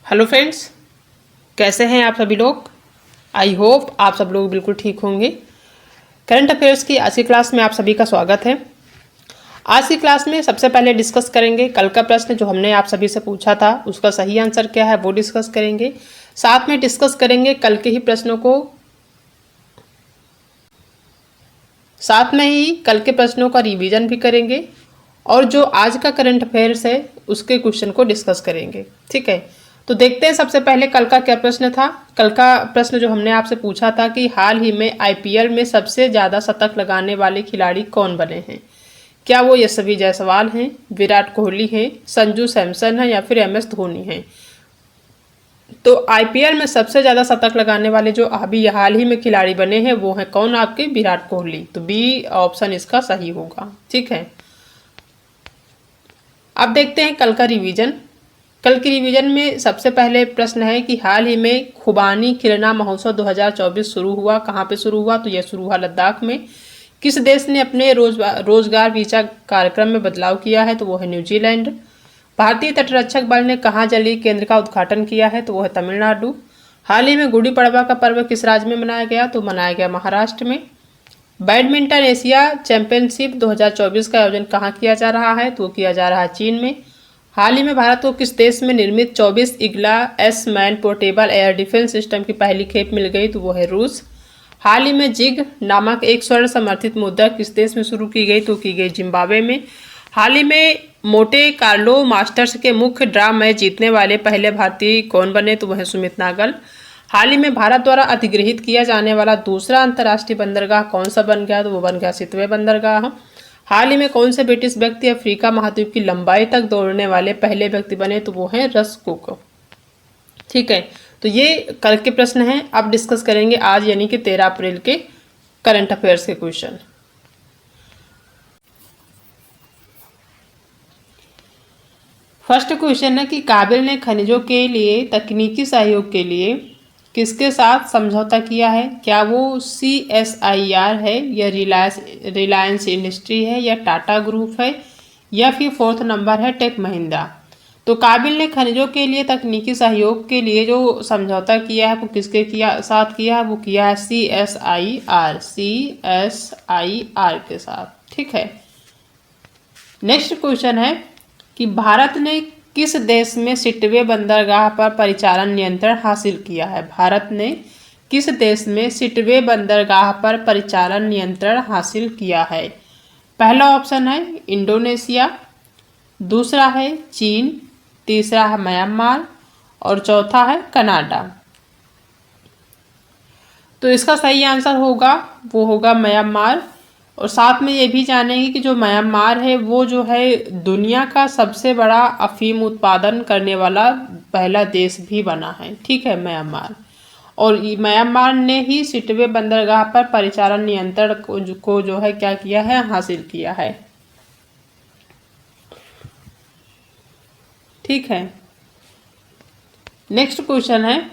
Hello friends, कैसे हैं आप सभी लोग। आई होप आप सब लोग बिल्कुल ठीक होंगे। करंट अफेयर्स की आज की क्लास में आप सभी का स्वागत है। आज की क्लास में सबसे पहले डिस्कस करेंगे कल का प्रश्न जो हमने आप सभी से पूछा था, उसका सही आंसर क्या है वो डिस्कस करेंगे। साथ में डिस्कस करेंगे कल के ही प्रश्नों को, साथ में ही कल के प्रश्नों का रिवीजन भी करेंगे और जो आज का करंट अफेयर्स है उसके क्वेश्चन को डिस्कस करेंगे। ठीक है, तो देखते हैं सबसे पहले कल का क्या प्रश्न था। कल का प्रश्न जो हमने आपसे पूछा था कि हाल ही में आईपीएल में सबसे ज़्यादा शतक लगाने वाले खिलाड़ी कौन बने हैं। क्या वो यशस्वी जायसवाल हैं, विराट कोहली हैं, संजू सैमसन है या फिर एमएस धोनी हैं। तो आईपीएल में सबसे ज़्यादा शतक लगाने वाले जो अभी हाल ही में खिलाड़ी बने हैं वो हैं कौन, आपके विराट कोहली। तो बी ऑप्शन इसका सही होगा। ठीक है, अब देखते हैं कल का रिवीजन। कल की रिवीजन में सबसे पहले प्रश्न है कि हाल ही में खुबानी खिलना महोत्सव 2024 शुरू हुआ। कहाँ पे शुरू हुआ, तो यह शुरू हुआ लद्दाख में। किस देश ने अपने रोजगार वीजा कार्यक्रम में बदलाव किया है, तो वो है न्यूजीलैंड। भारतीय तटरक्षक बल ने कहाँ जलीय केंद्र का उद्घाटन किया है, तो वो है तमिलनाडु। हाल ही में गुड़ी पड़वा का पर्व किस राज्य में मनाया गया, तो मनाया गया महाराष्ट्र में। बैडमिंटन एशिया चैंपियनशिप 2024 का आयोजन कहाँ किया जा रहा है, तो वो किया जा रहा है चीन में। हाल ही में भारत को किस देश में निर्मित 24 Igla S man portable air defence system की पहली खेप मिल गई, तो वो है रूस। हाल ही में जिग नामक एक स्वर्ण समर्थित मुद्रा किस देश में शुरू की गई, तो की गई जिम्बाब्वे में। हाल ही में मोटे कार्लो मास्टर्स के मुख्य ड्रा मैच जीतने वाले पहले भारतीय कौन बने, तो वह सुमित नागल। हाल ही में भारत द्वारा अधिग्रहित किया जाने वाला दूसरा अंतर्राष्ट्रीय बंदरगाह कौन सा बन गया, तो वो बन गया सितवे बंदरगाह। हाल ही में कौन से ब्रिटिश व्यक्ति अफ्रीका महाद्वीप की लंबाई तक दौड़ने वाले पहले व्यक्ति बने, तो वो हैं रस कुक। ठीक है, तो ये कल के प्रश्न हैं। अब डिस्कस करेंगे आज यानी कि 13 अप्रैल के करंट अफेयर्स के क्वेश्चन। फर्स्ट क्वेश्चन है कि काबिल ने खनिजों के लिए तकनीकी सहयोग के लिए किसके साथ समझौता किया है। क्या वो CSIR है या रिलायंस इंडस्ट्री है या टाटा ग्रुप है या फिर फोर्थ नंबर है टेक महिंद्रा। तो काबिल ने खनिजों के लिए तकनीकी सहयोग के लिए जो समझौता किया है वो किसके साथ किया है, वो किया है CSIR के साथ। ठीक है, नेक्स्ट क्वेश्चन है कि भारत ने किस देश में सिटवे बंदरगाह पर परिचालन नियंत्रण हासिल किया है। भारत ने किस देश में सिटवे बंदरगाह पर परिचालन नियंत्रण हासिल किया है। पहला ऑप्शन है इंडोनेशिया, दूसरा है चीन, तीसरा है म्यांमार और चौथा है कनाडा। तो इसका सही आंसर होगा वो होगा म्यांमार। और साथ में ये भी जानेंगे कि जो म्यांमार है वो जो है दुनिया का सबसे बड़ा अफीम उत्पादन करने वाला पहला देश भी बना है। ठीक है, म्यांमार। और म्यांमार ने ही सिटवे बंदरगाह पर परिचालन नियंत्रण को जो है क्या किया है, हासिल किया है। ठीक है, नेक्स्ट क्वेश्चन है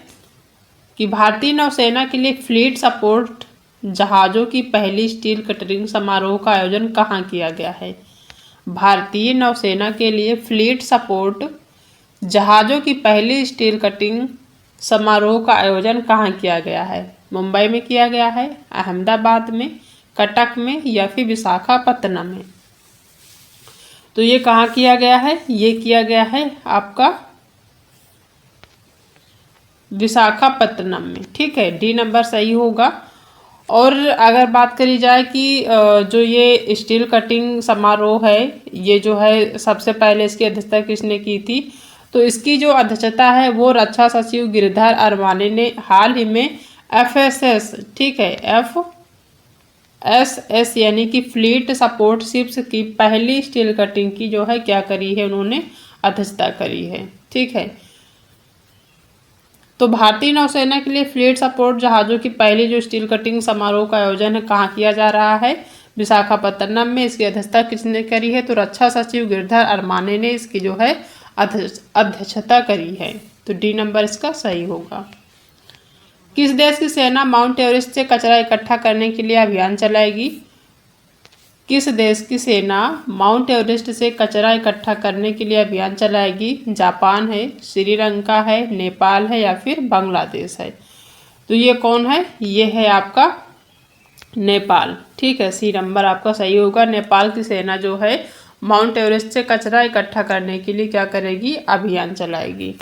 कि भारतीय नौसेना के लिए फ्लीट सपोर्ट जहाज़ों की पहली स्टील कटरिंग समारोह का आयोजन कहाँ किया गया है। भारतीय नौसेना के लिए फ्लीट सपोर्ट जहाज़ों की पहली स्टील कटिंग समारोह का आयोजन कहाँ किया गया है। मुंबई में किया गया है, अहमदाबाद में, कटक में या फिर विशाखापत्तनम में। तो ये कहाँ किया गया है, ये किया गया है आपका विशाखापत्तनम में। ठीक है, डी नंबर सही होगा। और अगर बात करी जाए कि जो ये स्टील कटिंग समारोह है ये जो है सबसे पहले इसकी अध्यक्षता किसने की थी, तो इसकी जो अध्यक्षता है वो रक्षा सचिव गिरधर अरमाने ने हाल ही में FSS, ठीक है, FSS यानी कि फ्लीट सपोर्ट शिप्स की पहली स्टील कटिंग की जो है क्या करी है, उन्होंने अध्यक्षता करी है। ठीक है, तो भारतीय नौसेना के लिए फ्लीट सपोर्ट जहाज़ों की पहली जो स्टील कटिंग समारोह का आयोजन है कहाँ किया जा रहा है, विशाखापत्तनम में। इसकी अध्यक्षता किसने करी है, तो रक्षा सचिव गिरधर अरमाने ने इसकी जो है अध्यक्षता करी है। तो डी नंबर इसका सही होगा। किस देश की सेना माउंट एवरेस्ट से कचरा इकट्ठा करने के लिए अभियान चलाएगी। किस देश की सेना माउंट एवरेस्ट से कचरा इकट्ठा करने के लिए अभियान चलाएगी? जापान है, श्रीलंका है, नेपाल है या फिर बांग्लादेश है? तो ये कौन है? ये है आपका नेपाल। ठीक है, सी नंबर आपका सही होगा। नेपाल की सेना जो है माउंट एवरेस्ट से कचरा इकट्ठा करने के लिए क्या करेगी? अभियान चलाएगी।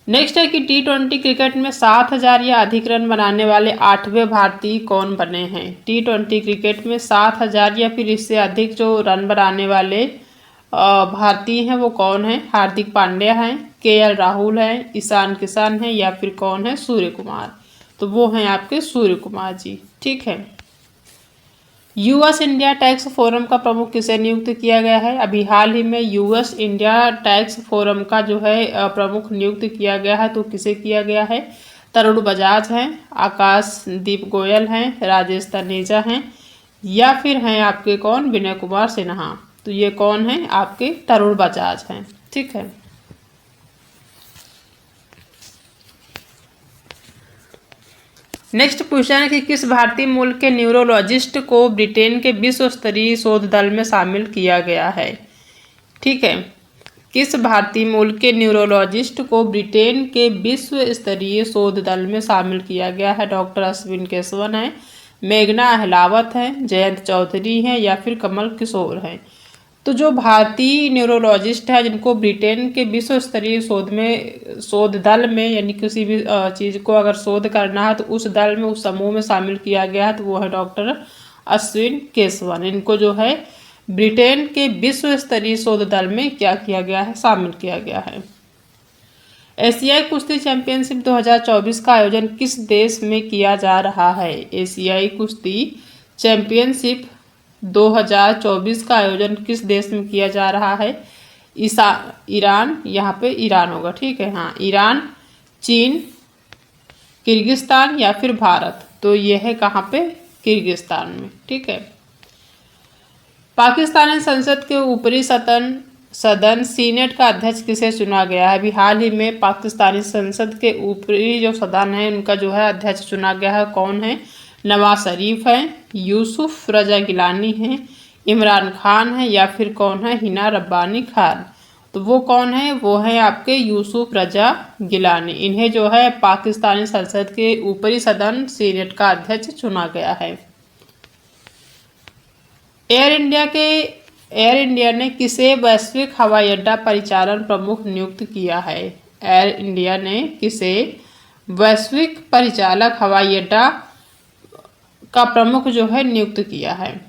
नेक्स्ट है कि T20 क्रिकेट में 7,000 या अधिक रन बनाने वाले 8वें भारतीय कौन बने हैं? T20 क्रिकेट में 7,000 या फिर इससे अधिक जो रन बनाने वाले भारतीय हैं वो कौन है? हार्दिक पांड्या हैं, KL राहुल हैं, ईशान किशन हैं या फिर कौन है? सूर्य कुमार। तो वो हैं आपके सूर्य कुमार जी। ठीक है। यूएस इंडिया टैक्स फोरम का प्रमुख किसे नियुक्त किया गया है? अभी हाल ही में यूएस इंडिया टैक्स फोरम का जो है प्रमुख नियुक्त किया गया है। तो किसे किया गया है? तरुण बजाज हैं, आकाशदीप गोयल हैं, राजेश तनेजा हैं या फिर हैं आपके कौन? विनय कुमार सिन्हा। तो ये कौन है? आपके तरुण बजाज हैं। ठीक है। नेक्स्ट क्वेश्चन है कि किस भारतीय मूल के न्यूरोलॉजिस्ट को ब्रिटेन के विश्व स्तरीय शोध दल में शामिल किया गया है? ठीक है, किस भारतीय मूल के न्यूरोलॉजिस्ट को ब्रिटेन के विश्व स्तरीय शोध दल में शामिल किया गया है? डॉक्टर अश्विन केशवन है, मेघना अहलावत है, जयंत चौधरी हैं या फिर कमल किशोर हैं? तो जो भारतीय न्यूरोलॉजिस्ट है जिनको ब्रिटेन के विश्व स्तरीय शोध दल में यानी किसी भी चीज़ को अगर शोध करना है तो उस दल में, उस समूह में शामिल किया गया है, तो वो है डॉक्टर अश्विन केशवन। इनको जो है ब्रिटेन के विश्व स्तरीय शोध दल में क्या किया गया है? शामिल किया गया है। एशियाई कुश्ती चैंपियनशिप 2024 का आयोजन किस देश में किया जा रहा है? एशियाई कुश्ती चैंपियनशिप 2024 का आयोजन किस देश में किया जा रहा है? ईरान, यहाँ पे ईरान होगा। ठीक है, हाँ, ईरान, चीन, किर्गिस्तान या फिर भारत? तो ये है कहाँ पे? किर्गिस्तान में। ठीक है। पाकिस्तानी संसद के ऊपरी सदन सीनेट का अध्यक्ष किसे चुना गया है? अभी हाल ही में पाकिस्तानी संसद के ऊपरी जो सदन है उनका जो है अध्यक्ष चुना गया है। कौन है? नवाज शरीफ हैं, यूसुफ रजा गिलानी हैं, इमरान खान है या फिर कौन है? हिना रब्बानी खान। तो वो कौन है? वो है आपके यूसुफ रजा गिलानी। इन्हें जो है पाकिस्तानी संसद के ऊपरी सदन सीनेट का अध्यक्ष चुना गया है। एयर इंडिया ने किसे वैश्विक हवाई अड्डा परिचालन प्रमुख नियुक्त किया है? एयर इंडिया ने किसे वैश्विक परिचालक हवाई अड्डा का प्रमुख जो है नियुक्त किया है?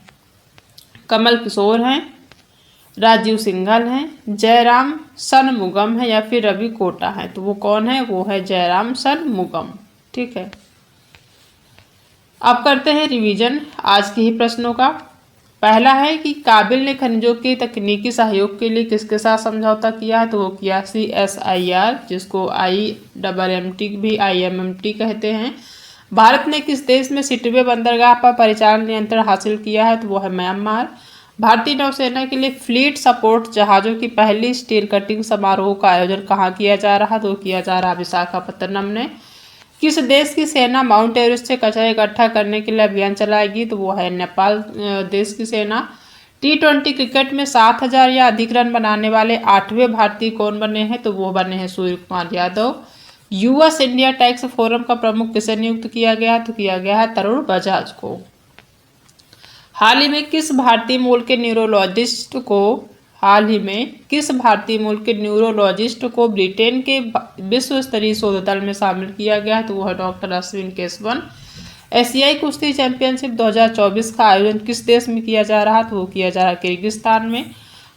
कमल किशोर हैं, राजीव सिंघल हैं, जयराम षणमुगम है या फिर रवि कोटा है? तो वो कौन है? वो है जयराम षणमुगम। ठीक है। अब करते हैं रिवीजन आज के ही प्रश्नों का। पहला है कि काबिल ने खनिजों के तकनीकी सहयोग के लिए किसके साथ समझौता किया है? तो वो किया CSIR, जिसको IMMT भी IMMT कहते हैं। भारत ने किस देश में सिटवे बंदरगाह पर परिचालन नियंत्रण हासिल किया है? तो वो है म्यांमार। भारतीय नौसेना के लिए फ्लीट सपोर्ट जहाज़ों की पहली स्टील कटिंग समारोह का आयोजन कहाँ किया जा रहा? तो किया जा रहा विशाखापत्तनम ने। किस देश की सेना माउंट एवरेस्ट से कचरा इकट्ठा करने के लिए अभियान चलाएगी? तो वो है नेपाल देश की सेना। T20 क्रिकेट में 7,000 या अधिक रन बनाने वाले 8वें भारतीय कौन बने हैं? तो वो बने हैं Surya Kumar Yadav. US India tax forum का प्रमुख किसे नियुक्त किया गया? तो किया गया है तरुण बजाज को। हाल ही में किस भारतीय मूल के न्यूरोलॉजिस्ट को ब्रिटेन के विश्व स्तरीय शोध दल में शामिल किया गया है? तो वो है डॉक्टर अश्विन केशवन। एशियाई कुश्ती चैंपियनशिप 2024 का आयोजन किस देश में किया जा रहा? तो वो किया जा रहा है किर्गिस्तान में।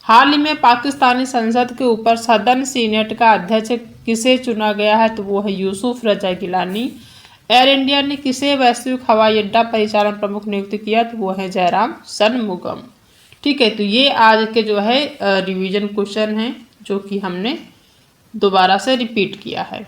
हाल ही में पाकिस्तानी संसद के ऊपर सदन सीनेट का अध्यक्ष किसे चुना गया है? तो वो है यूसुफ रजा गिलानी। एयर इंडिया ने किसे वैश्विक हवाई अड्डा परिचालन प्रमुख नियुक्त किया? तो वो है जयराम षणमुगम। ठीक है, तो ये आज के जो है रिवीजन क्वेश्चन हैं जो कि हमने दोबारा से रिपीट किया है।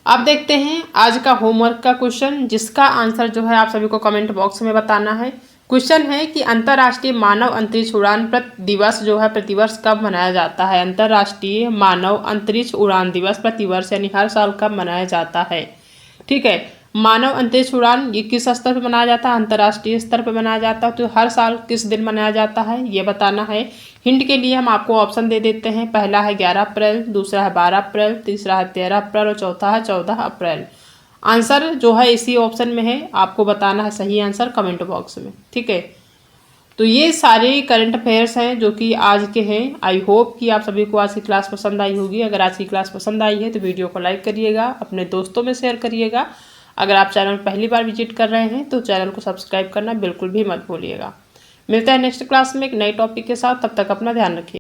अब देखते हैं आज का होमवर्क का क्वेश्चन, जिसका आंसर जो है आप सभी को कमेंट बॉक्स में बताना है। क्वेश्चन है कि अंतर्राष्ट्रीय मानव अंतरिक्ष उड़ान दिवस जो है प्रतिवर्ष कब मनाया जाता है? अंतर्राष्ट्रीय मानव अंतरिक्ष उड़ान दिवस प्रतिवर्ष यानी हर साल कब मनाया जाता है? ठीक है, मानव अंतरिक्ष उड़ान ये किस स्तर पर मनाया जाता है? अंतर्राष्ट्रीय स्तर पर मनाया जाता है। तो हर साल किस दिन मनाया जाता है ये बताना है। हिंट के लिए हम आपको ऑप्शन दे देते हैं। पहला है 11 अप्रैल, दूसरा है 12 अप्रैल, तीसरा है 13 अप्रैल और चौथा है 14 अप्रैल। आंसर जो है इसी ऑप्शन में है, आपको बताना है सही आंसर कमेंट बॉक्स में, ठीक है। तो ये सारे करंट अफेयर्स हैं जो कि आज के हैं। आई होप कि आप सभी को आज की क्लास पसंद आई होगी। अगर आज की क्लास पसंद आई है तो वीडियो को लाइक करिएगा, अपने दोस्तों में शेयर करिएगा। अगर आप चैनल पहली बार विजिट कर रहे हैं तो चैनल को सब्सक्राइब करना बिल्कुल भी मत भूलिएगा। मिलते हैं नेक्स्ट क्लास में एक नए टॉपिक के साथ, तब तक अपना ध्यान रखिए।